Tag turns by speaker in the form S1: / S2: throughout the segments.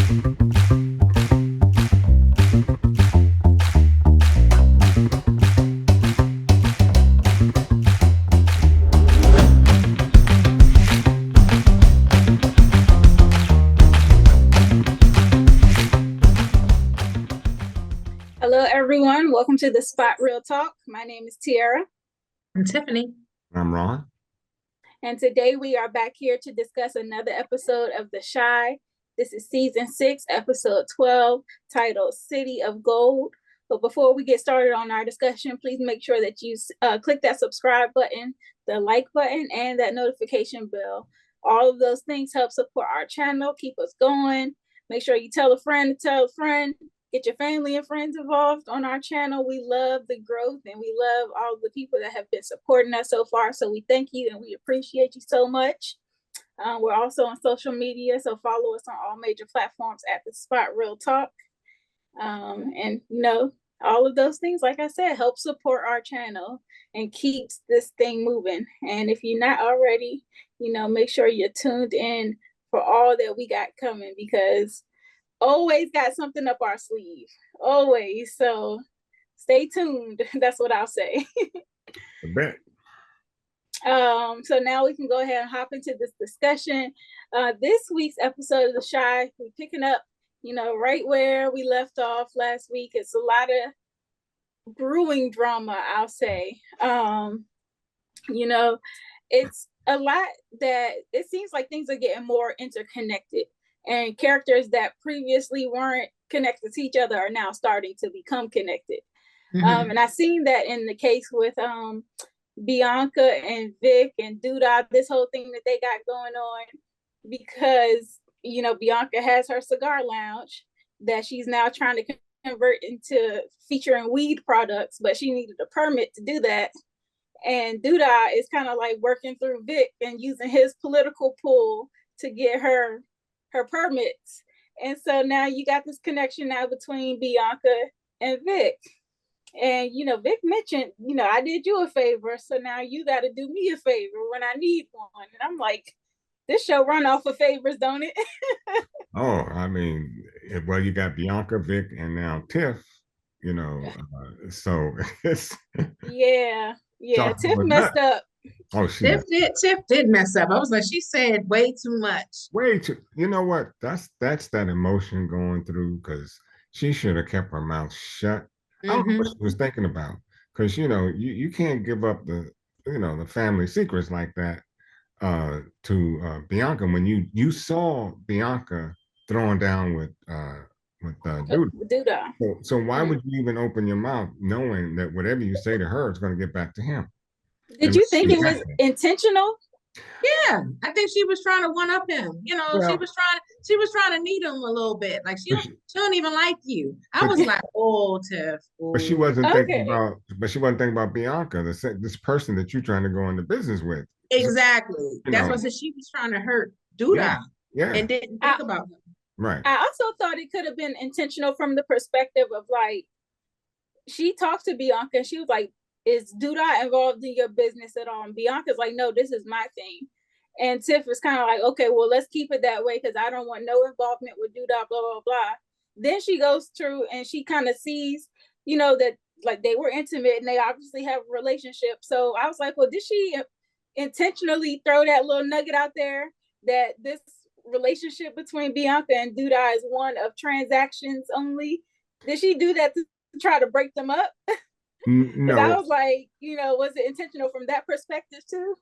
S1: Hello, everyone. Welcome to the Spot Real Talk. My name is Tiara.
S2: I'm Tiffany.
S3: I'm Ron.
S1: And today we are back here to discuss another episode of The Chi. This is season 6, episode 12, titled City of Gold. But before we get started on our discussion, please make sure that you click that subscribe button, the like button, and that notification bell. All of those things help support our channel, keep us going. Make sure you tell a friend to tell a friend. Get your family and friends involved on our channel. We love the growth and we love all the people that have been supporting us so far. So we thank you and we appreciate you so much. We're also on social media, so follow us on all major platforms at The Spot Real Talk. And you know, all of those things, like I said, help support our channel and keeps this thing moving. And if you're not already, you know, make sure you're tuned in for all that we got coming, because always got something up our sleeve, always. So stay tuned. That's what I'll say.
S3: I bet.
S1: So now we can go ahead and hop into this discussion. This week's episode of The Chi, we're picking up, you know, right where we left off last week. It's a lot of brewing drama, I'll say. You know, it's a lot that it seems like things are getting more interconnected. And characters that previously weren't connected to each other are now starting to become connected. Mm-hmm. And I've seen that in the case with Bianca and Vic and Dudah, this whole thing that they got going on, because, you know, Bianca has her cigar lounge that she's now trying to convert into featuring weed products, but she needed a permit to do that. And Dudah is kind of like working through Vic and using his political pull to get her permits. And so now you got this connection now between Bianca and Vic. And, you know, Vic mentioned, you know, I did you a favor, so now you got to do me a favor when I need one. And I'm like, this show run off of favors, don't it?
S3: Oh, I mean, well, you got Bianca, Vic, and now Tiff, you know, so it's...
S1: Yeah, Tiff messed up.
S3: Oh,
S2: Tiff did mess up. I was like, she said way too much.
S3: Way too. You know what? That's that emotion going through, because she should have kept her mouth shut. Mm-hmm. I don't know what she was thinking about, because you know you can't give up the family secrets like that to Bianca when you saw Bianca throwing down with
S1: Dudah.
S3: So why would you even open your mouth knowing that whatever you say to her is going to get back to him?
S1: Did you think it was intentional?
S2: Yeah, I think she was trying to one up him. You know, well, she was trying to need him a little bit. Like she don't even like you. I was like, oh, Tiff. Oh.
S3: But she wasn't thinking about Bianca, this person that you're trying to go into business with.
S2: Exactly. That's what she was trying to hurt Dudah.
S3: Yeah.
S2: And didn't think about him.
S3: Right.
S1: I also thought it could have been intentional from the perspective of, like, she talked to Bianca and she was like, is Dudah involved in your business at all? And Bianca's like, no, this is my thing. And Tiff is kind of like, okay, well, let's keep it that way, because I don't want no involvement with Dudah, blah, blah, blah. Then she goes through and she kind of sees, you know, that like they were intimate and they obviously have a relationship. So I was like, well, did she intentionally throw that little nugget out there that this relationship between Bianca and Dudah is one of transactions only? Did she do that to try to break them up?
S3: No.
S1: I was like, you know, was it intentional from that perspective too?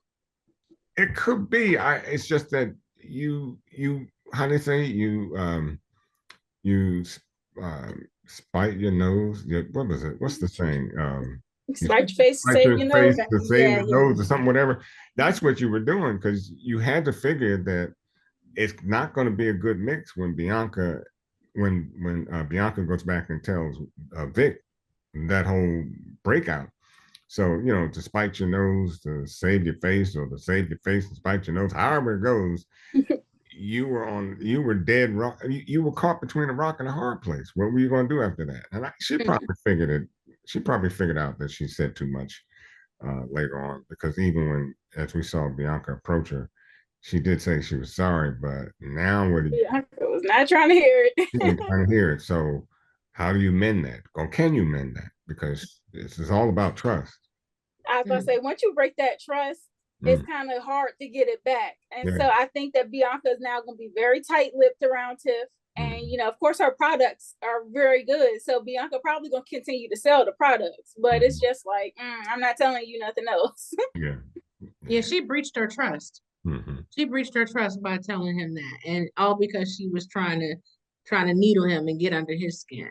S3: It could be. It's just that you how do you say, you spite your nose. What was it? What's the saying?
S1: Spite your face, save your nose.
S3: To save your nose or something, whatever. That's what you were doing, because you had to figure that it's not going to be a good mix when Bianca goes back and tells Vic that whole breakout. So, you know, to spite your nose, to save your face, or to save your face and spite your nose, however it goes, you were dead wrong. You were caught between a rock and a hard place. What were you going to do after that? And she probably figured it. She probably figured out that she said too much later on, because even when, as we saw Bianca approach her, she did say she was sorry, but now what?
S1: Bianca was not trying to hear it.
S3: She ain't trying to hear it. So how do you mend that? Or can you mend that? Because this is all about trust.
S1: I was gonna say, once you break that trust, it's kind of hard to get it back. And so I think that Bianca is now going to be very tight-lipped around Tiff. And, you know, of course, her products are very good. So Bianca probably going to continue to sell the products. But it's just like, I'm not telling you nothing else.
S2: Yeah, she breached her trust. She breached her trust by telling him that. And all because she was trying to needle him and get under his skin.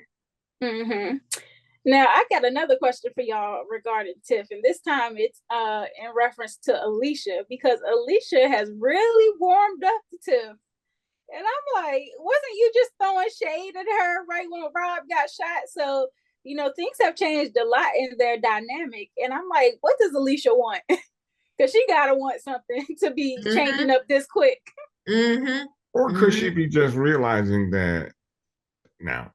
S1: Now, I got another question for y'all regarding Tiff, and this time it's in reference to Alicia, because Alicia has really warmed up to Tiff. And I'm like, wasn't you just throwing shade at her right when Rob got shot? So, you know, things have changed a lot in their dynamic. And I'm like, what does Alicia want? Because she got to want something to be changing up this quick.
S3: Or could she be just realizing that, now,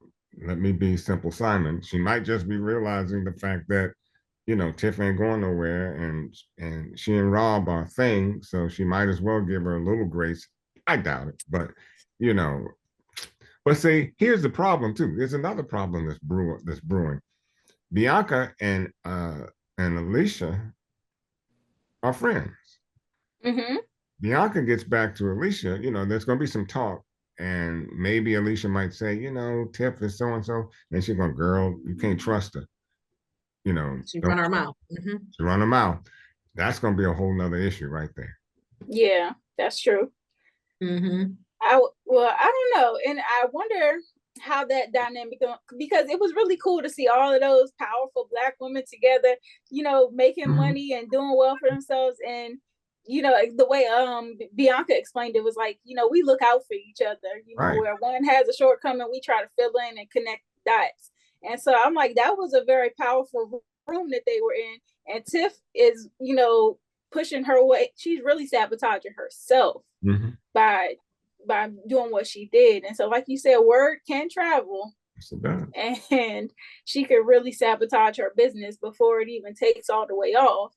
S3: let me be Simple Simon, she might just be realizing the fact that, you know, Tiff ain't going nowhere, and she and Rob are a thing, so she might as well give her a little grace. I doubt it, but, you know, but see, here's the problem too. There's another problem that's brewing. Bianca and Alicia are friends. Bianca gets back to Alicia, you know, there's going to be some talk. And maybe Alicia might say, you know, Tiff is so-and-so. And she's going, girl, you can't trust her. You know.
S2: She run her mouth.
S3: She run her mouth. That's going to be a whole nother issue right there.
S1: Yeah, that's true. I don't know. And I wonder how that dynamic, because it was really cool to see all of those powerful Black women together, you know, making money and doing well for themselves. And you know, the way Bianca explained it was like, you know, we look out for each other, you know, where one has a shortcoming, we try to fill in and connect dots. And so I'm like, that was a very powerful room that they were in. And Tiff is, you know, pushing her way. She's really sabotaging herself by doing what she did. And so, like you said, word can travel. And she could really sabotage her business before it even takes all the way off.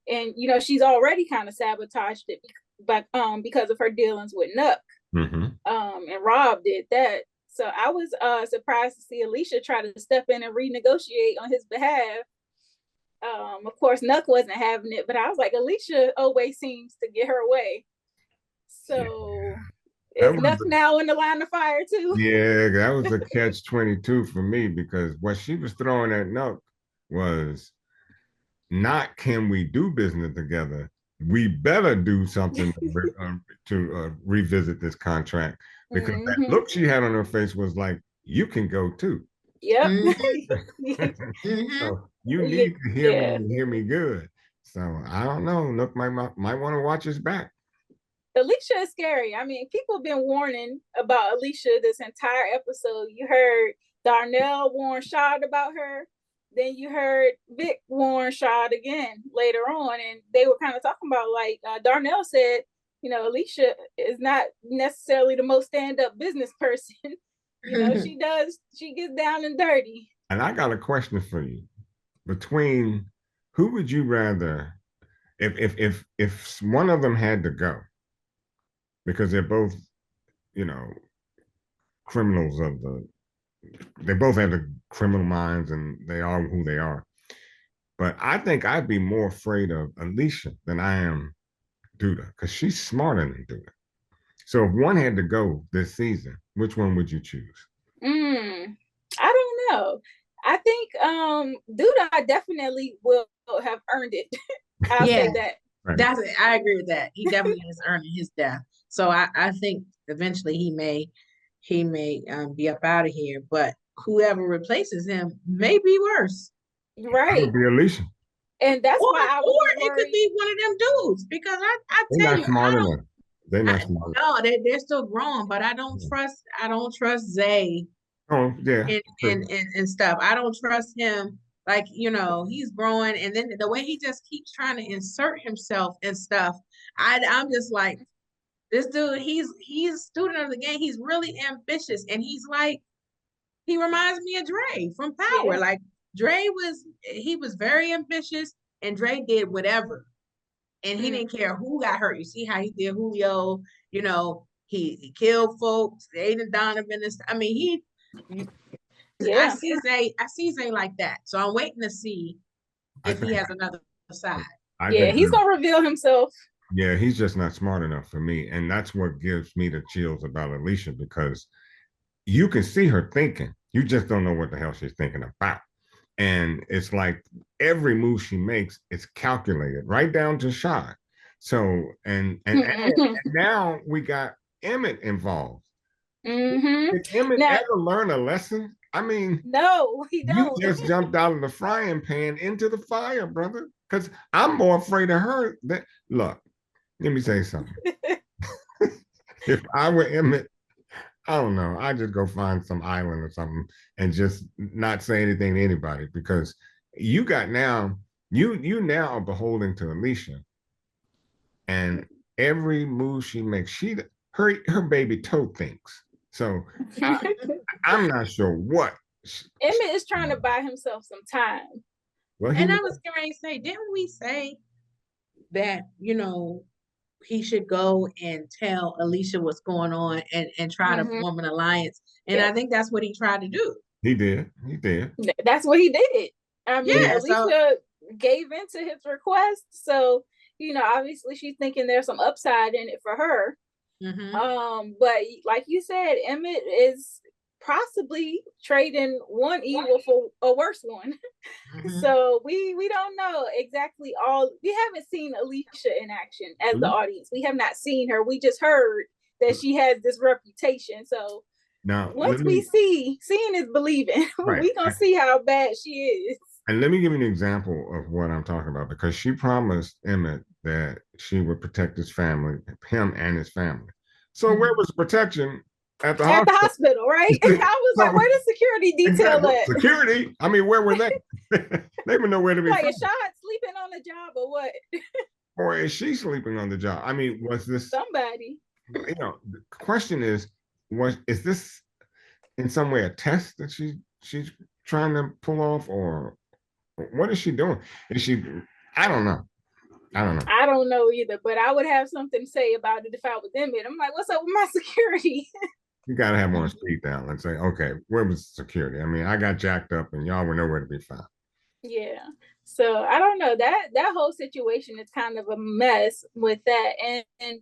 S1: And you know, she's already kind of sabotaged it, but because of her dealings with Nuck. And Rob did that. So I was surprised to see Alicia try to step in and renegotiate on his behalf. Of course, Nuck wasn't having it, but I was like, Alicia always seems to get her way. So is Nuck now in the line of fire too?
S3: Yeah, that was a catch-22 for me, because what she was throwing at Nuck was not, can we do business together? We better do something to revisit this contract, because that look she had on her face was like, you can go too. So you need to hear me good. So I don't know. Nuck might want to watch his back.
S1: Alicia is scary. I mean, people have been warning about Alicia this entire episode. You heard Darnell warn Shad about her. Then you heard Vic warn Shad again later on. And they were kind of talking about, like, Darnell said, you know, Alicia is not necessarily the most stand-up business person. You know, she gets down and dirty.
S3: And I got a question for you. Between, who would you rather, if one of them had to go, because they're both, you know, criminals they both have the criminal minds and they are who they are. But I think I'd be more afraid of Alicia than I am Dudah, because she's smarter than Dudah. So if one had to go this season, which one would you choose?
S1: I don't know. I think Dudah definitely will have earned it. I'll say that.
S2: Right. I agree with that. He definitely has earned his death. So I think eventually he may be up out of here, but whoever replaces him may be worse.
S1: Right.
S3: It would be Alicia.
S1: And that's why I was
S2: worried. It could be one of them dudes, because I tell you,
S3: they're not smart.
S2: No, they're still growing, but I don't trust Zay.
S3: Oh yeah.
S2: And stuff. I don't trust him. Like, you know, he's growing, and then the way he just keeps trying to insert himself and stuff. I'm just like, this dude, he's a student of the game. He's really ambitious, and he reminds me of Dre from Power. Yeah. Like, Dre was very ambitious, and Dre did whatever, and he didn't care who got hurt. You see how he did Julio, you know, he killed folks, Aiden Donovan. I mean, I see Zay like that. So I'm waiting to see if he has another side.
S1: He's gonna reveal himself.
S3: Yeah, he's just not smart enough for me. And that's what gives me the chills about Alicia, because you can see her thinking. You just don't know what the hell she's thinking about. And it's like every move she makes is calculated, right down to shot. So, and now we got Emmett involved. Did Emmett ever learn a lesson? I mean,
S1: no, he don't.
S3: You just jumped out of the frying pan into the fire, brother. Because I'm more afraid of her than, look, let me say something. If I were Emmett, I don't know, I'd just go find some island or something and just not say anything to anybody, because you now are beholden to Alicia, and every move she makes, her baby toe thinks. So I'm not sure what.
S1: Emmett is trying to buy himself some time.
S2: Well, and I was going to say, didn't we say that, he should go and tell Alicia what's going on and try to form an alliance? And I think that's what he tried to do.
S3: He did.
S1: That's what he did. I mean, Alicia gave in to his request. So, obviously she's thinking there's some upside in it for her. But like you said, Emmett is possibly trading one evil for a worse one. So we don't know exactly we haven't seen Alicia in action as the audience. We have not seen her. We just heard that she has this reputation. So now once we seeing is believing. Right. We gonna see how bad she is.
S3: And let me give you an example of what I'm talking about, because she promised Emmett that she would protect his family, him and his family. So where was the protection? At the
S1: hospital, right? I was like, where did security detail at?
S3: Security? I mean, where were they? They would know where to be.
S1: Like, is Shad sleeping on the job or what?
S3: Or is she sleeping on the job? I mean, was this
S1: somebody?
S3: The question is this in some way a test that she's trying to pull off, or what is she doing? I don't know.
S1: I don't know either, but I would have something to say about it if I was Emmett. I'm like, what's up with my security?
S3: You got to have more speed down and say, okay, where was security? I mean, I got jacked up and y'all were nowhere to be found.
S1: Yeah. So I don't know, that whole situation is kind of a mess with that. And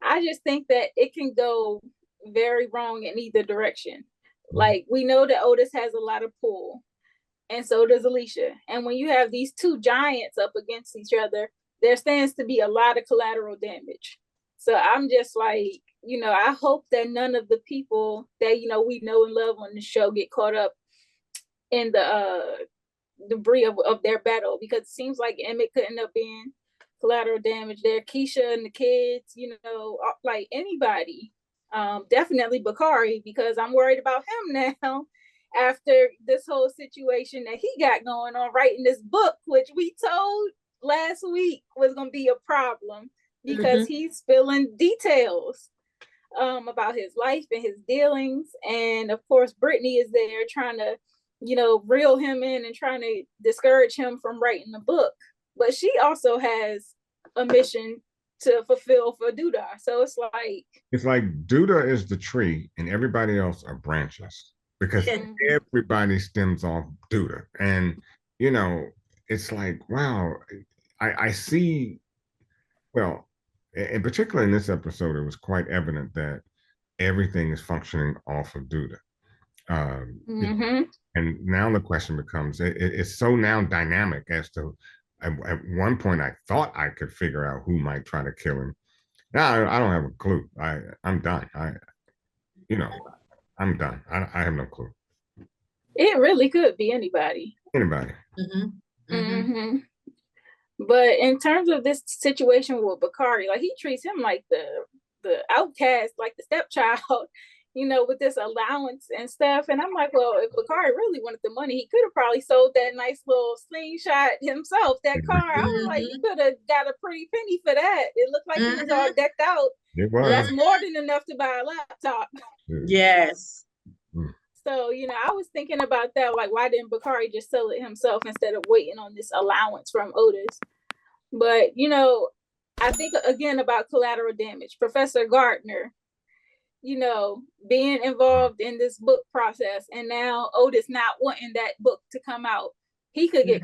S1: I just think that it can go very wrong in either direction. Like, we know that Otis has a lot of pull, and so does Alicia. And when you have these two giants up against each other, there stands to be a lot of collateral damage. So I'm just like, I hope that none of the people that, we know and love on the show get caught up in the debris of their battle, because it seems like Emmett could end up being collateral damage there. Keisha and the kids, like anybody. Definitely Bakari, because I'm worried about him now after this whole situation that he got going on writing this book, which we told last week was going to be a problem, because he's spilling details about his life and his dealings. And of course, Brittany is there trying to, reel him in and trying to discourage him from writing the book. But she also has a mission to fulfill for Dudah. So it's like
S3: Dudah is the tree and everybody else are branches, because everybody stems off Dudah. And, it's like, wow, I see, well, in particular in this episode, it was quite evident that everything is functioning off of Dudah. And now the question becomes, it's so now dynamic as to, at one point I thought I could figure out who might try to kill him. Now I don't have a clue. I'm done. I'm done. I have no clue.
S1: It really could be anybody. But in terms of this situation with Bakari, like, he treats him like the outcast, like the stepchild, with this allowance and stuff. And I'm like, well, if Bakari really wanted the money, he could have probably sold that nice little slingshot himself, that car. I was like, you could have got a pretty penny for that. It looked like he was all decked out.
S3: It was.
S1: That's more than enough to buy a laptop.
S2: Yes.
S1: So, I was thinking about that. Like, why didn't Bakari just sell it himself instead of waiting on this allowance from Otis? But, I think, again, about collateral damage. Professor Gardner, being involved in this book process, and now Otis not wanting that book to come out, he could get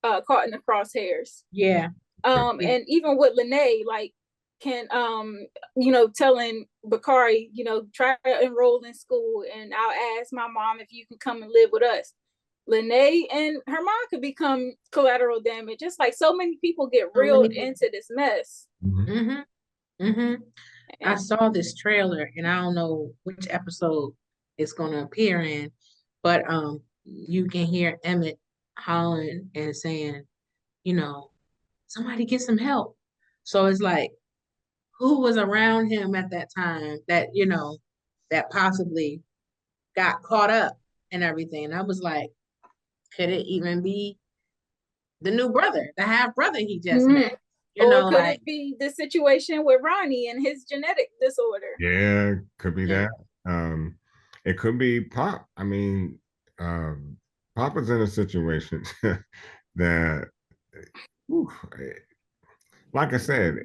S1: caught in the crosshairs.
S2: Yeah.
S1: And even with Lene, like, can telling Bakari, try to enroll in school, and I'll ask my mom if you can come and live with us. Lene and her mom could become collateral damage. Just like so many people get reeled into this mess.
S2: I saw this trailer, and I don't know which episode it's gonna appear in, but you can hear Emmett hollering and saying, somebody get some help. So it's like, who was around him at that time that that possibly got caught up and everything? And I was like, could it even be the new brother, the half brother he just met?
S1: Or could it be the situation with Ronnie and his genetic disorder?
S3: Yeah, could be that. It could be Pop. I mean, Papa's in a situation that, like I said,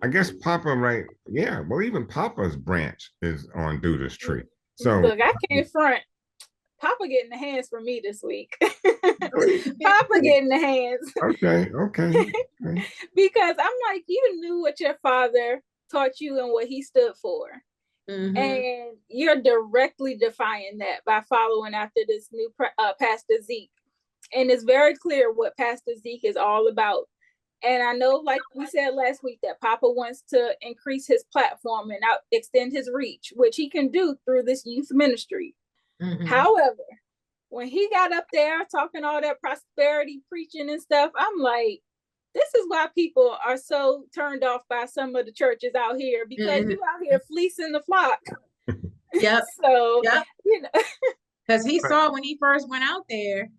S3: I guess Papa, right? Yeah, well, even Papa's branch is on Dudah's tree. So
S1: look, I can't front. Papa getting the hands for me this week. Papa getting the hands.
S3: Okay.
S1: Because I'm like, you knew what your father taught you and what he stood for. And you're directly defying that by following after this new Pastor Zeke. And it's very clear what Pastor Zeke is all about. And I know, like we said last week, that Papa wants to increase his platform and extend his reach, which he can do through this youth ministry. However, when he got up there talking all that prosperity preaching and stuff, I'm like, this is why people are so turned off by some of the churches out here, because you out here fleecing the flock.
S2: Yep.
S1: So,
S2: because he saw when he first went out there,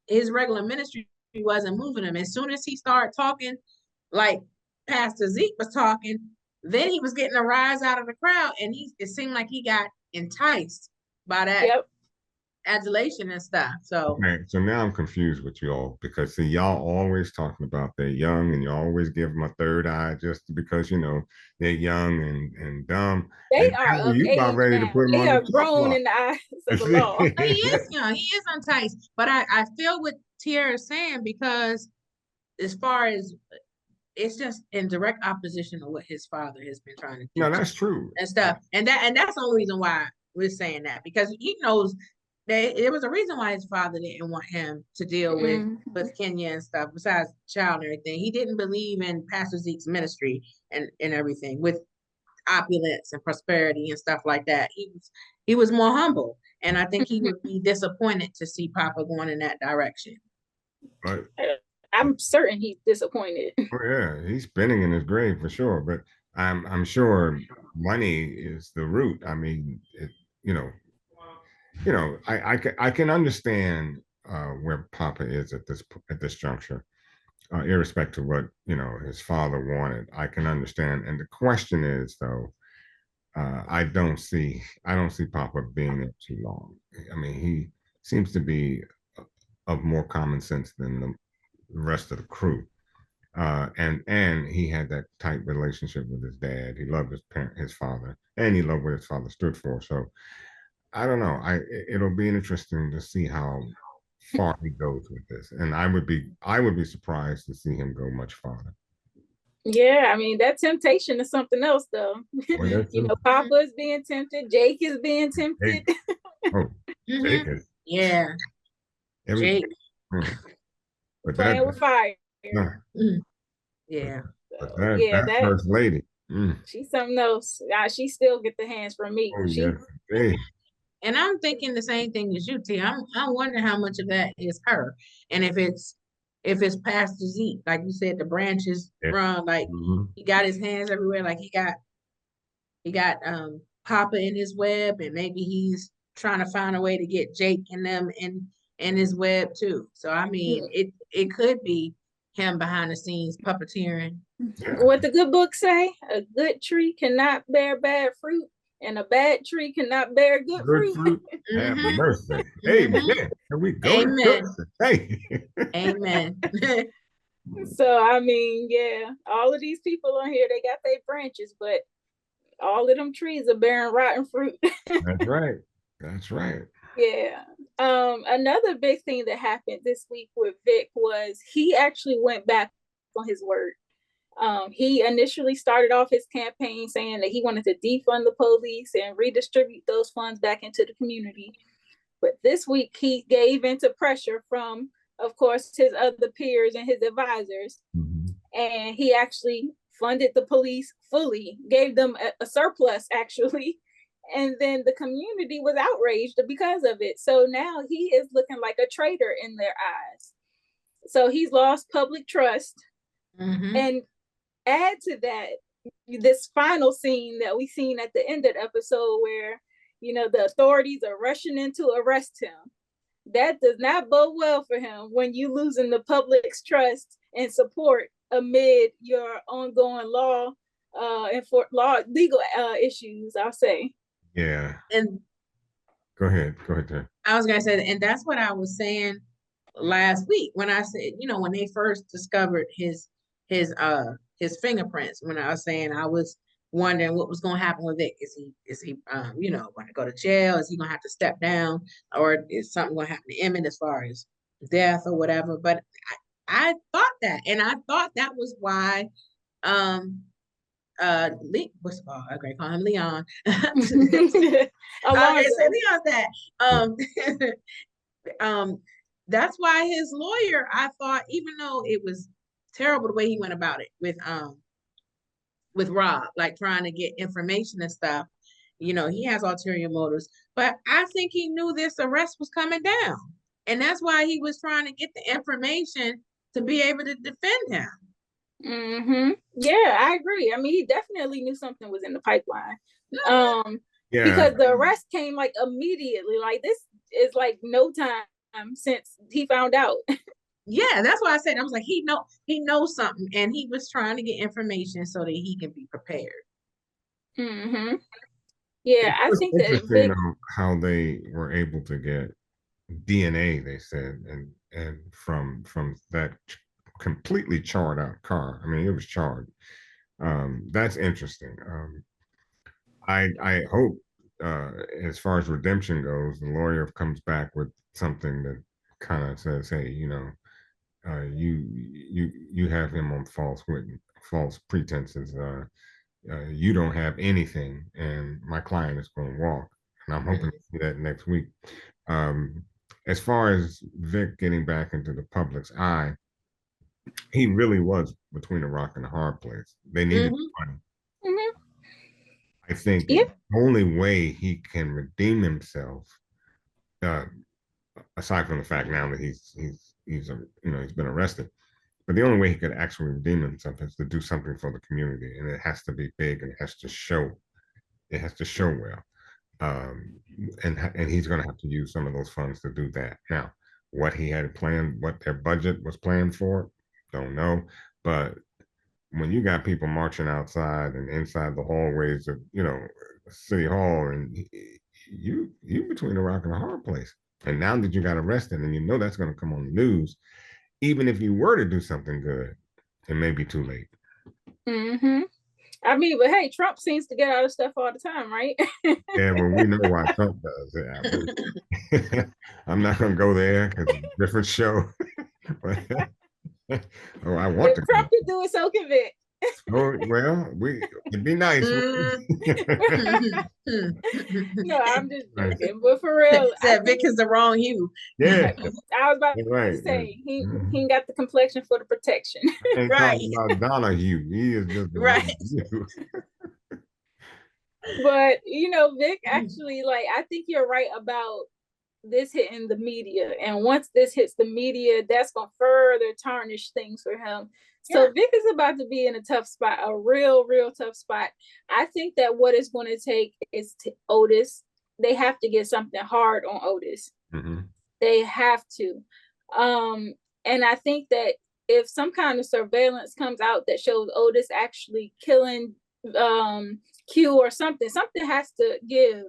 S2: his regular ministry wasn't moving him. As soon as he started talking like Pastor Zeke was talking, then he was getting a rise out of the crowd, and it seemed like he got enticed by that adulation and stuff. So
S3: now I'm confused with you all, because see, y'all always talking about they're young, and you always give them a third eye just because they're young and dumb.
S1: They
S3: and
S1: are of
S3: you
S1: age
S3: about ready
S1: now.
S3: to put them
S1: they
S3: on
S1: are
S3: the
S1: grown in the eyes of the law.
S2: He is young. He is enticed. But I feel what Tierra is saying, because as far as it's just in direct opposition to what his father has been trying to do.
S3: No, that's true.
S2: And stuff. And that's the only reason why we're saying that, because he knows that there was a reason why his father didn't want him to deal with Kenya and stuff, besides child and everything. He didn't believe in Pastor Zeke's ministry and everything with opulence and prosperity and stuff like that. He was more humble. And I think he would be disappointed to see Papa going in that direction.
S3: Right.
S1: I'm certain he's disappointed.
S3: Oh yeah, he's spinning in his grave for sure. But I'm sure money is the root. I mean, I can understand where Papa is at this juncture, irrespective of what his father wanted. I can understand, and the question is though, I don't see Papa being there too long. I mean, he seems to be of more common sense than the rest of the crew. And he had that tight relationship with his dad. He loved his father, and he loved what his father stood for. So I don't know. It'll be interesting to see how far he goes with this. And I would be surprised to see him go much farther.
S1: Yeah, I mean, that temptation is something else though. Papa is being tempted, Jake is being tempted.
S3: Jake is.
S2: Yeah. Jake.
S3: But
S1: playing with fire.
S2: Yeah.
S3: But that first lady.
S1: She's something else. She still get the hands from me.
S2: And I'm thinking the same thing as you, T. I wonder how much of that is her, and if it's Pastor Zeke, like you said, the branches run, like he got his hands everywhere, like he got Papa in his web, and maybe he's trying to find a way to get Jake and them in his web too. So I mean, it could be him behind the scenes puppeteering.
S1: What the good book say? A good tree cannot bear bad fruit, and a bad tree cannot bear good fruit.
S3: Have mercy. Amen. Here we go.
S2: Amen.
S3: Hey.
S2: Amen.
S1: So I mean, yeah, all of these people on here, they got their branches, but all of them trees are bearing rotten fruit.
S3: That's right. That's right.
S1: Yeah. Another big thing that happened this week with Vic was he actually went back on his word. He initially started off his campaign saying that he wanted to defund the police and redistribute those funds back into the community. But this week he gave into pressure from, of course, his other peers and his advisors. Mm-hmm. And he actually funded the police fully, gave them a surplus actually. And then the community was outraged because of it. So now he is looking like a traitor in their eyes. So he's lost public trust. Mm-hmm. And add to that, this final scene that we seen at the end of the episode where, the authorities are rushing in to arrest him. That does not bode well for him when you losing the public's trust and support amid your ongoing legal issues, I'll say.
S3: Yeah.
S2: And
S3: go ahead, Tim.
S2: I was gonna say, and that's what I was saying last week when I said, when they first discovered his fingerprints, when I was saying I was wondering what was going to happen with Vic. Is he going to go to jail? Is he going to have to step down, or is something going to happen to Emmett as far as death or whatever? But I thought that, and I thought that was why what's it called? Okay, call him Leon. It's Leon's that. That's why his lawyer, I thought, even though it was terrible the way he went about it with Rob, like trying to get information and stuff, he has ulterior motives, but I think he knew this arrest was coming down, and that's why he was trying to get the information to be able to defend him.
S1: Mm-hmm. Yeah, I agree. I mean, he definitely knew something was in the pipeline. Because the arrest came like immediately. Like, this is like no time since he found out.
S2: Yeah, that's why I said, I was like, he knows something, and he was trying to get information so that he can be prepared.
S1: Mm-hmm. Yeah, I think that
S3: how they were able to get DNA, they said, and from that completely charred out car. I mean, it was charred. That's interesting. I hope, as far as redemption goes, the lawyer comes back with something that kind of says, hey, you have him on false pretenses. You don't have anything, and my client is going to walk. And I'm hoping to see that next week. As far as Vic getting back into the public's eye, he really was between a rock and a hard place. They needed money. Mm-hmm. I think the only way he can redeem himself, aside from the fact now that he's been arrested, but the only way he could actually redeem himself is to do something for the community, and it has to be big, and it has to show well. And he's going to have to use some of those funds to do that. Now, what he had planned, what their budget was planned for, don't know. But when you got people marching outside and inside the hallways of, City Hall, and you between a rock and a hard place. And now that you got arrested, and that's going to come on the news, even if you were to do something good, it may be too late.
S1: Mm-hmm. I mean, but hey, Trump seems to get out of stuff all the time, right?
S3: Yeah, well, we know why Trump does it. I'm not going to go there because it's a different show. I want
S1: if Trump could do it, so can Vic.
S3: Oh, well, it'd be nice.
S1: No, I'm just joking, but for real,
S2: Vic is the wrong hue.
S3: Yeah,
S1: I was about to say he ain't got the complexion for the protection.
S3: Right. About Donahue, he is just
S2: right.
S1: But Vic actually, I think you're right about this hitting the media, and once this hits the media, that's gonna further tarnish things for him. So Vic is about to be in a tough spot, a real tough spot. I think that what it's going to take is Otis. They have to get something hard on Otis. Mm-hmm. They have to. And I think that if some kind of surveillance comes out that shows Otis actually killing Q or something has to give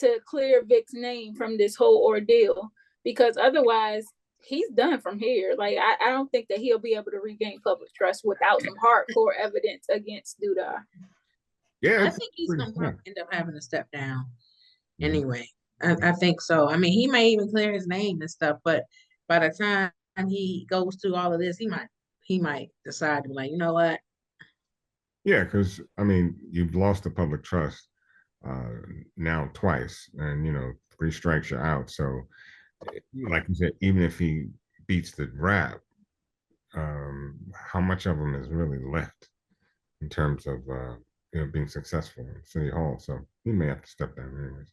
S1: to clear Vic's name from this whole ordeal, because otherwise he's done from here. I don't think that he'll be able to regain public trust without some hardcore evidence against Dudah.
S3: Yeah,
S2: I
S3: it's
S2: think he's
S3: pretty
S2: gonna
S3: tough.
S2: probably end up having to step down
S3: Mhm.
S2: anyway. I think so. I mean, he may even clear his name and stuff, but by the time he goes through all of this, he might decide to be like, you know what?
S3: Yeah, because I mean, you've lost the public trust uh, now twice, and three strikes you're out. So, like you said, even if he beats the rap, how much of him is really left in terms of being successful in City Hall? So he may have to step down anyways.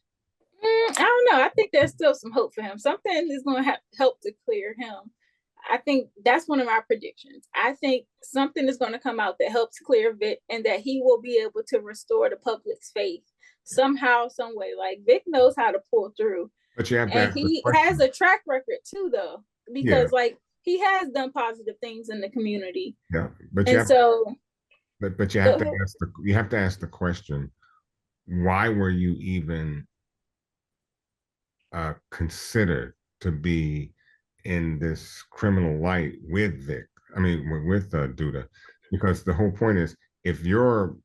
S1: I don't know. I think there's still some hope for him. Something is going to help to clear him. I think that's one of my predictions. I think something is going to come out that helps clear Vic and that he will be able to restore the public's faith somehow, some way. Like Vic knows how to pull through.
S3: But you have to
S1: And
S3: ask the
S1: he has
S3: question.
S1: a track record too, though,
S3: Yeah,
S1: because like he has done positive things in the community.
S3: yeah. But you
S1: And
S3: have,
S1: so,
S3: you
S1: go
S3: have to
S1: ahead.
S3: ask the question: why were you even considered to be in this criminal light with Vic? I mean, with Dudah, because the whole point is if your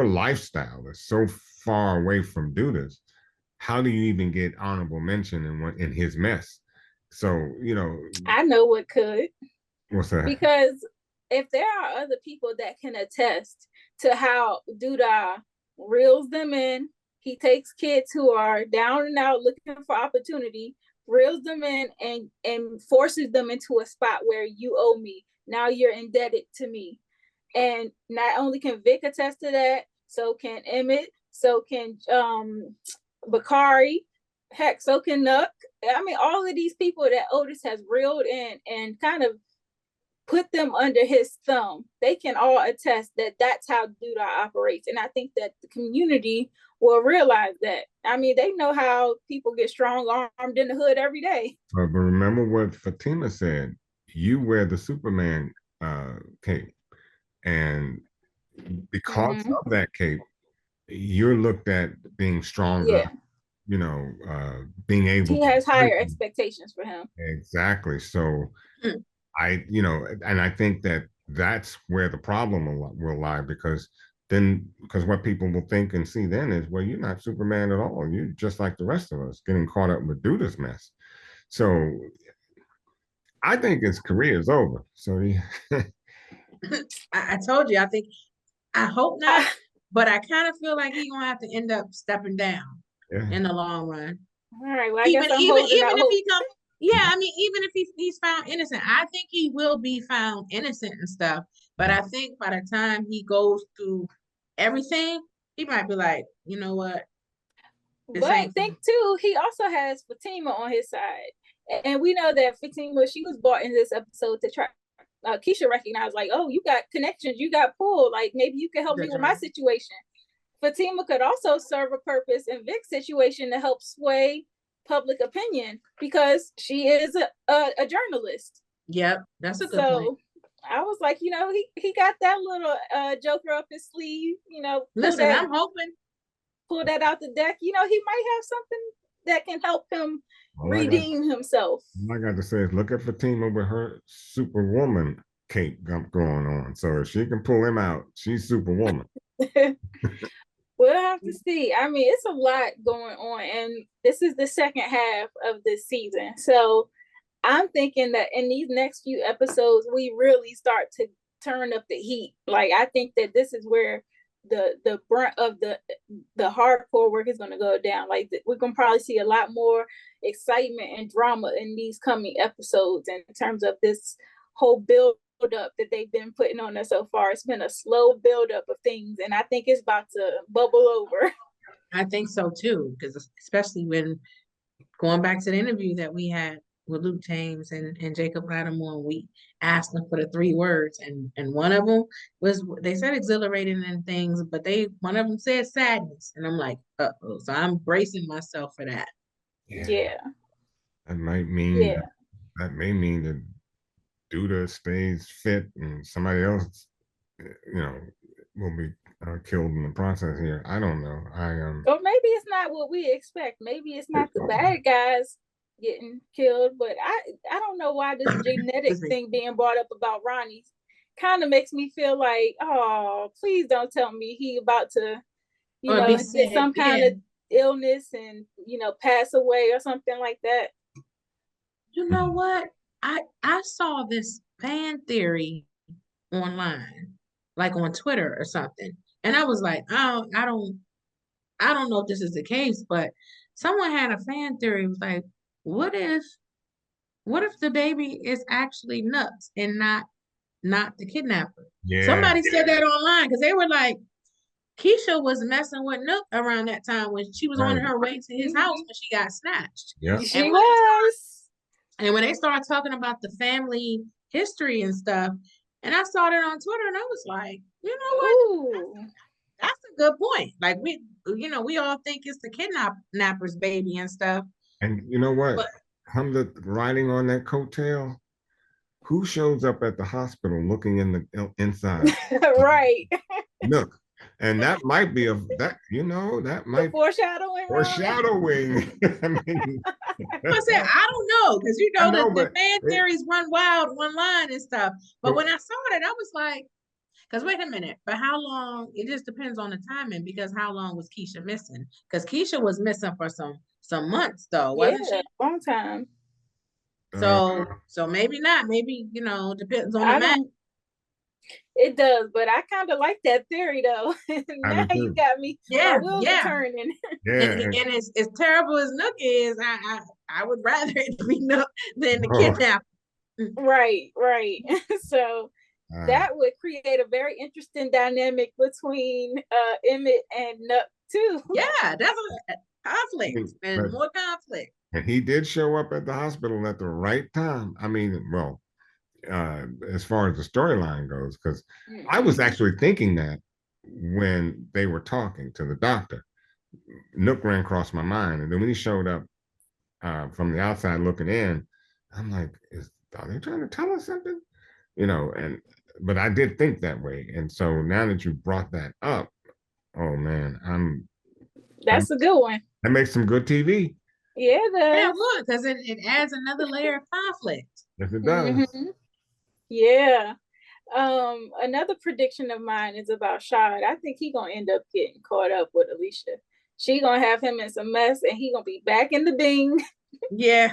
S3: lifestyle is so far away from Dudah's, how do you even get honorable mention in his mess? So
S1: I know what could.
S3: what's that?
S1: Because if there are other people that can attest to how Dudah reels them in, he takes kids who are down and out looking for opportunity, reels them in and forces them into a spot where you owe me. Now you're indebted to me. And not only can Vic attest to that, so can Emmett, so can Bakari, heck, so can Nuck. I mean, all of these people that Otis has reeled in and kind of put them under his thumb. They can all attest that that's how Dudah operates. And I think that the community will realize that. I mean, they know how people get strong armed in the hood every day.
S3: But remember what Fatima said: you wear the Superman cape, and because
S1: Mm-hmm.
S3: of that cape, you're looked at being stronger,
S1: Yeah.
S3: being able
S1: He
S3: to
S1: has
S3: fight.
S1: higher expectations for him.
S3: Exactly. So
S2: Mm.
S3: and I think that that's where the problem will lie, because what people will think and see then is, well, you're not Superman at all. You're just like the rest of us, getting caught up with Dudah's mess. So I think his career is over. So
S2: I told you, I hope not,
S1: Ah,
S2: but I kind of feel like he's gonna have to end up stepping down
S3: yeah.
S2: in the long run.
S1: all right. Well, I guess
S2: Even
S1: I'm
S2: even
S1: holding
S2: even
S1: out
S2: if
S1: hope.
S2: he come, yeah, I mean, even if he's found innocent, I think he will be found innocent and stuff. But I think by the time he goes through everything, he might be like, you know what, this
S1: But
S2: ain't for
S1: think
S2: me.
S1: too, he also has Fatima on his side. And we know that Fatima, she was brought in this episode to try Keisha recognized, like, oh, you got connections, you got pull, like maybe you can help me
S2: That's
S1: with my
S2: right.
S1: situation. Fatima could also serve a purpose in Vic's situation to help sway public opinion because she is a journalist.
S2: Yep, that's a good point.
S1: So I was like, he got that little joker up his sleeve,
S2: Listen, I'm hoping.
S1: pull that out the deck. He might have something that can help him
S3: All I got,
S1: redeem himself.
S3: all I got to say is look at Fatima with her Superwoman cape going on. So if she can pull him out, she's Superwoman.
S1: We'll have to see. I mean, it's a lot going on, and this is the second half of this season. So I'm thinking that in these next few episodes, we really start to turn up the heat. Like I think that this is where the brunt of the hardcore work is going to go down. Like we're going to probably see a lot more excitement and drama in these coming episodes in terms of this whole build up that they've been putting on us so far. It's been a slow build up of things, and I think it's about to bubble over.
S2: I think so too, because especially when going back to the interview that we had with Luke James and Jacob Lattimore, we asked them for the 3 words, and one of them was, they said exhilarating and things, but one of them said sadness, and I'm like, uh-oh, so I'm bracing myself for that.
S3: Yeah,
S1: Yeah,
S3: that might mean
S1: yeah.
S3: that may mean that Dudah stays fit and somebody else, will be killed in the process here. I don't know.
S1: Or maybe it's not what we expect. Maybe it's not the bad guys getting killed, but I don't know why this genetic
S2: Excuse me.
S1: thing being brought up about Ronnie kind of makes me feel like, oh, please don't tell me he about to,
S2: Or be
S1: get
S2: sick.
S1: some kind of illness and, pass away or something like that.
S2: You know what? I saw this fan theory online, like on Twitter or something. And I was like, oh, I don't know if this is the case, but someone had a fan theory. It was like, what if the baby is actually Nuts and not the kidnapper?
S3: Yeah.
S2: Somebody said that online because they were like, Keisha was messing with Nook around that time when she was on her way to his house when she got snatched.
S3: Yeah.
S1: She was.
S2: And when they started talking about the family history and stuff, and I saw that on Twitter, and I was like, you know what?
S1: Ooh.
S2: That's a good point. Like we all think it's the kidnapper's baby and stuff.
S3: And you know what?
S2: But
S3: Come the riding on that coattail. Who shows up at the hospital looking in the inside?
S1: Right.
S3: Look, and that might be that might
S1: The foreshadowing.
S3: foreshadowing. I mean,
S2: I said, I don't know, because the fan
S3: it,
S2: theories run wild online and stuff. But when I saw that, I was like, because wait a minute, but how long? It just depends on the timing, because how long was Keisha missing? Because Keisha was missing for some months though, wasn't she?
S1: Long time.
S2: So maybe not. Maybe depends on the man.
S1: It does, but I kind of like that theory though. Now you got me.
S2: Yeah,
S1: my wheels are turning.
S3: Yeah,
S2: and as terrible as Nook is, I would rather it be Nook than the kidnapper.
S1: Right. So that would create a very interesting dynamic between Emmett and Nook too.
S2: Yeah, that's a conflict and more conflict.
S3: And he did show up at the hospital at the right time. I mean, well, as far as the storyline goes, because I was actually thinking that when they were talking to the doctor. Nook ran across my mind, and then when he showed up from the outside looking in, I'm like, are they trying to tell us something? But I did think that way, and so now that you brought that up, oh man,
S1: that's a good one.
S3: That makes some good TV.
S1: Yeah,
S2: it would, because it adds another layer of conflict.
S3: Yes, it does.
S1: Yeah. Another prediction of mine is about Shad. I think he's gonna end up getting caught up with Alicia. She gonna have him in some mess, and he gonna be back in the Bing.
S2: Yeah.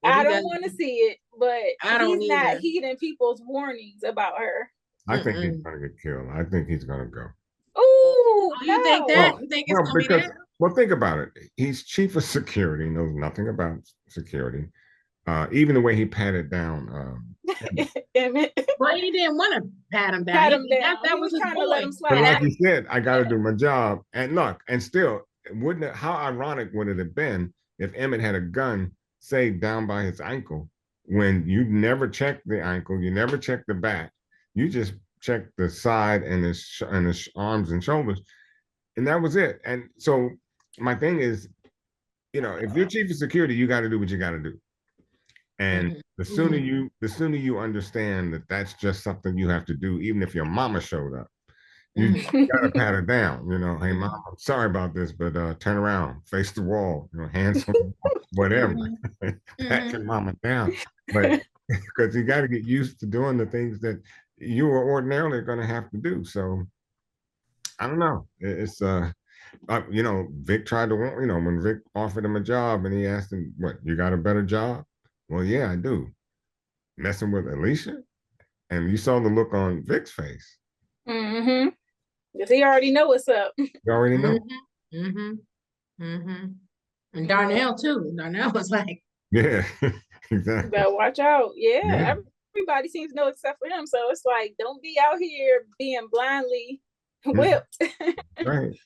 S1: I don't want to see it, but he's not
S2: either.
S1: heeding people's warnings about her.
S3: I think he's gonna get killed. I think he's gonna go.
S1: Oh,
S2: you think that? You think it's gonna be that?
S3: Well, think about it. He's chief of security, knows nothing about security. Even the way he patted down
S1: Emmett.
S2: Well, he didn't want to pat him down. That was
S1: trying to let him slide.
S3: But like he said, I got to do my job. And look, and still, how ironic would it have been if Emmett had a gun, say, down by his ankle, when you never checked the ankle, you never checked the back, you just checked the side and his arms and shoulders, and that was it. And so my thing is, if you're chief of security, you got to do what you got to do. And the sooner you understand that that's just something you have to do, even if your mama showed up, you gotta pat her down. Hey mom, I'm sorry about this, but turn around, face the wall, hands on whatever, pat your mama down. But because you got to get used to doing the things that you are ordinarily going to have to do. So I don't know. It's Vic tried to want, when Vic offered him a job and he asked him, "What, you got a better job?" Well, yeah, I do. Messing with Alicia? And you saw the look on Vic's face.
S1: Because he already know what's up.
S3: You already know.
S2: And Darnell too. Darnell was like,
S3: yeah, exactly.
S1: Better watch out. Yeah, everybody seems to know except for him. So it's like, don't be out here being blindly whipped.
S3: Right.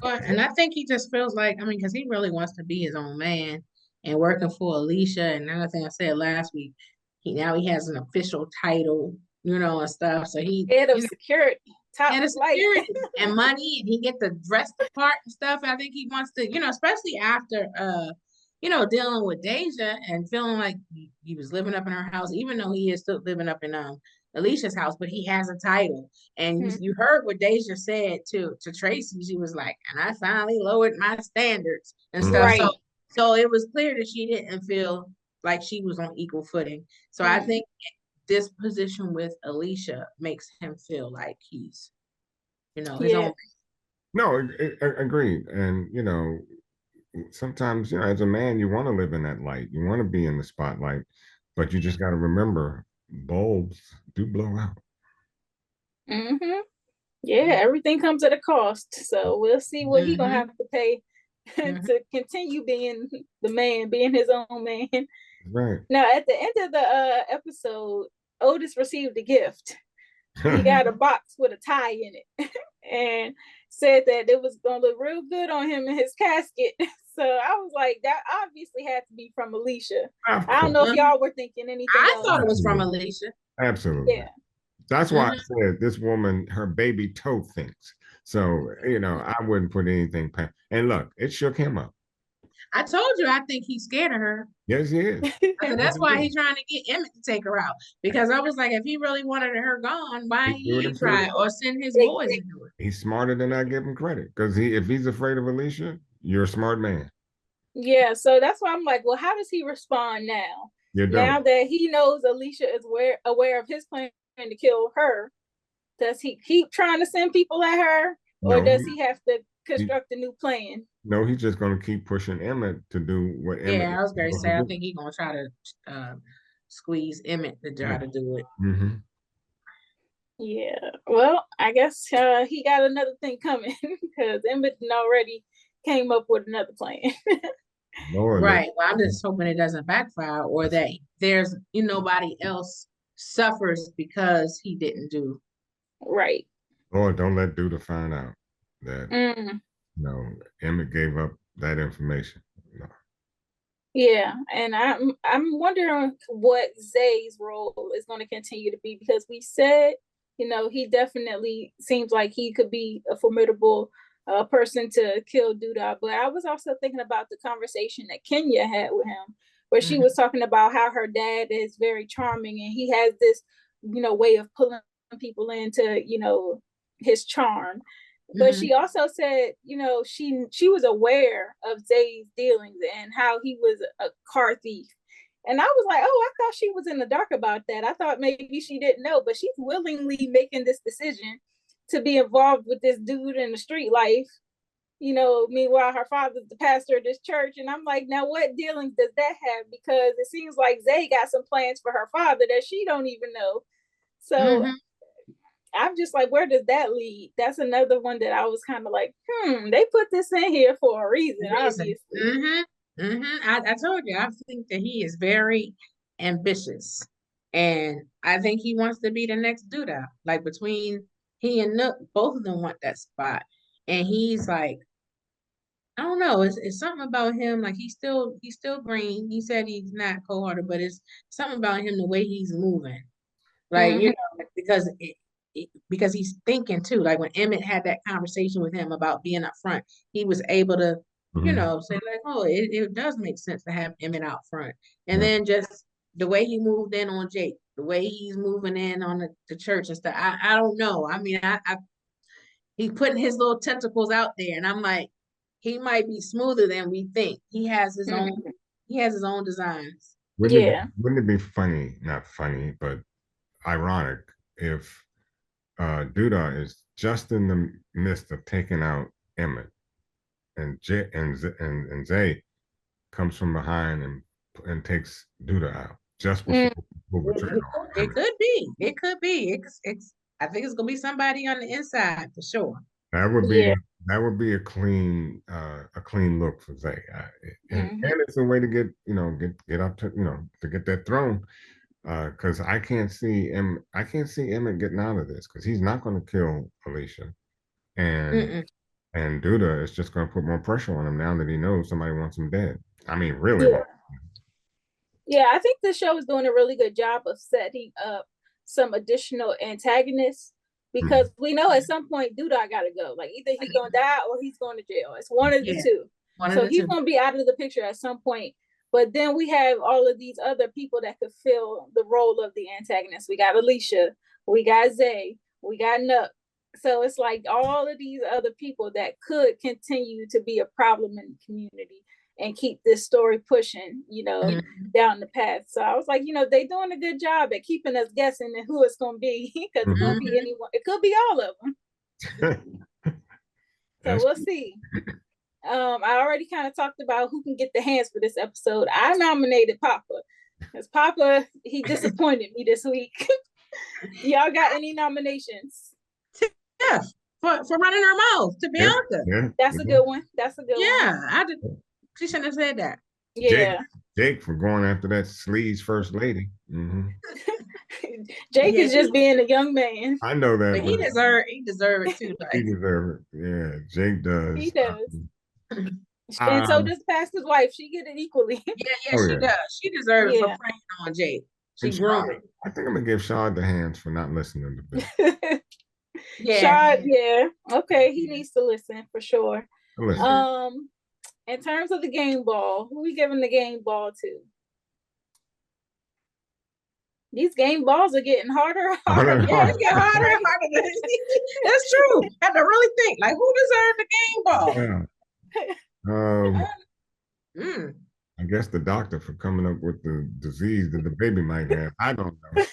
S2: And I think he just feels like, because he really wants to be his own man. And working for Alicia, and another thing I said last week, he has an official title, and stuff. So he
S1: head of security,
S2: head of security, and money, and he get to dress the part and stuff. I think he wants to, especially after, dealing with Deja and feeling like he was living up in her house, even though he is still living up in Alicia's house, but he has a title. And you heard what Deja said to Tracy. She was like, and I finally lowered my standards and stuff.
S1: Right.
S2: So it was clear that she didn't feel like she was on equal footing. So I think this position with Alicia makes him feel like he's, his
S1: Yeah.
S2: own.
S3: No, agreed. And sometimes, as a man, you want to live in that light. You want to be in the spotlight, but you just got to remember bulbs do blow out.
S1: Mm-hmm. Yeah, everything comes at a cost. So we'll see what he gonna have to pay to continue being the man, being his own man.
S3: Right.
S1: Now, at the end of the episode, Otis received a gift. He got a box with a tie in it and said that it was gonna look real good on him in his casket. So I was like, that obviously had to be from Alicia. I don't know if y'all were thinking anything else.
S2: I thought it was from Alicia.
S3: Absolutely.
S1: Yeah.
S3: That's why I said this woman, her baby toe thinks. So, I wouldn't put anything past. And look, it shook him up.
S2: I told you, I think he's scared of her.
S3: Yes, he is.
S2: So that's why he's trying to get Emmett to take her out. Because I was like, if he really wanted her gone, why he try or send his boys to do it?
S3: He's smarter than I give him credit. Because if he's afraid of Alicia, you're a smart man.
S1: Yeah, so that's why I'm like, well, how does he respond now? Now that he knows Alicia is aware of his plan to kill her, does he keep trying to send people at her, or does he have to construct a new plan?
S3: No, he's just going to keep pushing Emmett to do what Emmett.
S2: Yeah, I was very sad. I think he's going to try to squeeze Emmett to try to do it.
S3: Mm-hmm.
S1: Yeah, well, I guess he got another thing coming because Emmett already came up with another plan.
S2: Right. Well, I'm just hoping it doesn't backfire or that there's nobody else suffers because he didn't do.
S1: Right.
S3: Lord, don't let Dudah find out that Emmett gave up that information. No.
S1: Yeah, and I'm wondering what Zay's role is going to continue to be, because we said, he definitely seems like he could be a formidable person to kill Dudah. But I was also thinking about the conversation that Kenya had with him, where she was talking about how her dad is very charming and he has this, way of pulling people into, his charm. But she also said, she was aware of Zay's dealings and how he was a car thief. And I was like, oh, I thought she was in the dark about that. I thought maybe she didn't know, but she's willingly making this decision to be involved with this dude in the street life. Meanwhile, her father's the pastor of this church. And I'm like, now what dealings does that have? Because it seems like Zay got some plans for her father that she don't even know. So I'm just like, where does that lead? That's another one that I was kind of like, they put this in here for a reason, obviously.
S2: I told you, I think that he is very ambitious. And I think he wants to be the next Dudah. Like between he and Nook, both of them want that spot. And he's like, I don't know, it's something about him. Like he's still green. He said he's not cold-hearted, but it's something about him, the way he's moving. Like, because he's thinking too, like when Emmett had that conversation with him about being up front, he was able to, say like, oh, it does make sense to have Emmett out front. And then just the way he moved in on Jake, the way he's moving in on the church and stuff. I don't know. I mean, he's putting his little tentacles out there, and I'm like, he might be smoother than we think. He has his own designs.
S3: Wouldn't it be funny, not funny, but ironic if Dudah is just in the midst of taking out Emmett, and Zay comes from behind and takes Dudah out just before
S2: it could be. It could be. It's. I think it's gonna be somebody on the inside for sure.
S3: That would be a clean look for Zay, and it's a way to get up to to get that throne. Because I can't see Emmett getting out of this, because he's not going to kill Alicia, and Dudah is just going to put more pressure on him now that he knows somebody wants him dead. I mean, really.
S1: Yeah, I think the show is doing a really good job of setting up some additional antagonists, because we know at some point Dudah got to go. Like either he's going to die or he's going to jail. It's one of the two. So he's going to be out of the picture at some point. But then we have all of these other people that could fill the role of the antagonist. We got Alicia, we got Zay, we got Nook. So it's like all of these other people that could continue to be a problem in the community. and keep this story pushing, down the path. So I was like, they doing a good job at keeping us guessing and who it's going to be, because it could be anyone. It could be all of them. So we'll see. I already kind of talked about who can get the hands for this episode. I nominated Papa, because Papa, he disappointed me this week. Y'all got any nominations?
S2: Yeah, for running her mouth to Bianca.
S3: Yeah.
S1: That's a good one.
S2: Yeah, I did. She shouldn't have said that.
S1: Yeah.
S3: Jake for going after that sleaze first lady.
S1: Jake is just being a young man.
S3: I know that.
S2: But he deserve it too. Like.
S3: He deserves it. Yeah, Jake does.
S1: He does. And so does Pastor's wife. She get it equally.
S2: Yeah, she does. She deserves it for praying on Jake. She grew it.
S3: I think I'm gonna give Shad the hands for not listening to this.
S1: Shad, okay, he needs to listen for sure. In terms of the game ball, who we giving the game ball to? These game balls are getting harder.
S2: Yeah, it's getting harder and harder. That's true. I had to really think, like, who deserved the game ball?
S3: I guess the doctor for coming up with the disease that the baby might have. I don't know.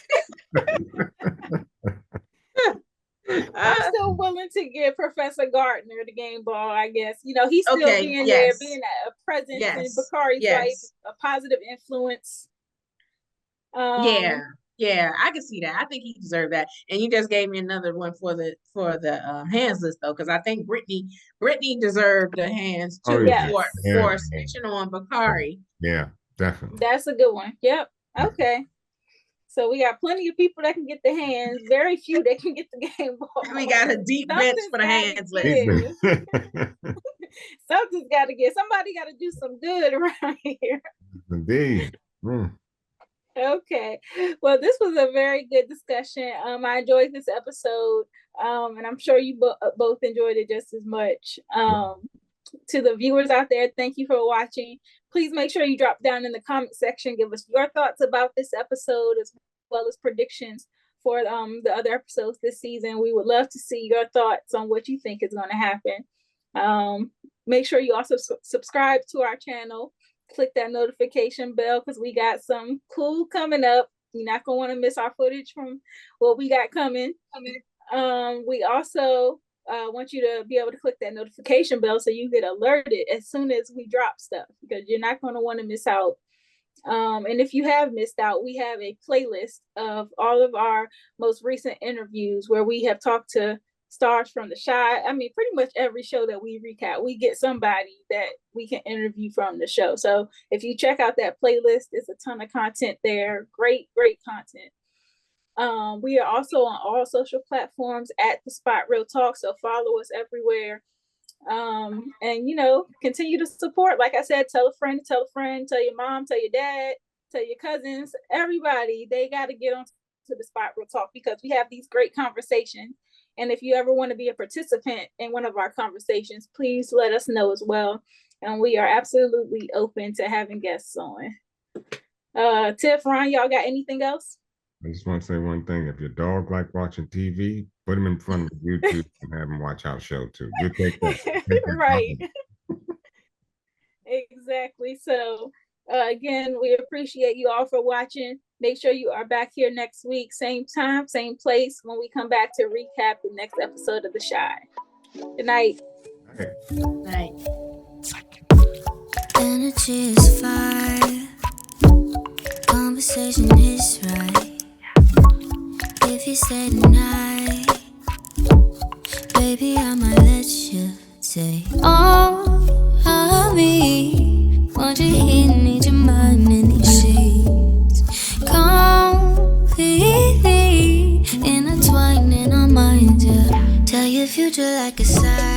S1: I'm still willing to give Professor Gardner the game ball, I guess. He's still being there, being a presence in Bakari's life, a positive influence.
S2: Yeah, I can see that. I think he deserved that. And you just gave me another one for the hands list, though, because I think Brittany deserved the hands too for snitching on Bakari.
S3: Yeah, definitely.
S1: That's a good one. Yep. Okay. So we got plenty of people that can get the hands, very few that can get the game ball.
S2: We got a deep bench for the hands list.
S1: Something's got to get. Somebody got to do some good around here.
S3: Indeed.
S1: Okay. Well, this was a very good discussion. I enjoyed this episode, and I'm sure you both enjoyed it just as much. To the viewers out there, thank you for watching. Please make sure you drop down in the comment section, give us your thoughts about this episode as well as predictions for the other episodes this season. We would love to see your thoughts on what you think is going to happen. Make sure you also subscribe to our channel. Click that notification bell because we got some cool coming up. You're not going to want to miss our footage from what we got coming. We also want you to be able to click that notification bell so you get alerted as soon as we drop stuff, because you're not going to want to miss out. And if you have missed out, we have a playlist of all of our most recent interviews where we have talked to stars from the Shy. I mean, pretty much every show that we recap, we get somebody that we can interview from the show. So if you check out that playlist, there's a ton of content there. Great content. We are also on all social platforms at The Spot Real Talk, so follow us everywhere. And continue to support. Like I said, tell a friend, tell your mom, tell your dad, tell your cousins, everybody. They got to get on to The Spot Real Talk because we have these great conversations. And if you ever want to be a participant in one of our conversations, please let us know as well. And we are absolutely open to having guests on. Tiff, Ron, y'all got anything else?
S3: I just want to say one thing. If your dog like watching TV, put him in front of YouTube and have him watch our show too. You take that.
S1: Right. Exactly. So again, we appreciate you all for watching. Make sure you are back here next week, same time, same place, when we come back to recap the next episode of The Shy. Good night.
S2: Good night.
S4: Energy is fire. Conversation is right. If you stay tonight, baby, I might let you take all of me. Want you here, need your mind in these sheets. Completely intertwined in our minds, yeah. Tell your future like a sign.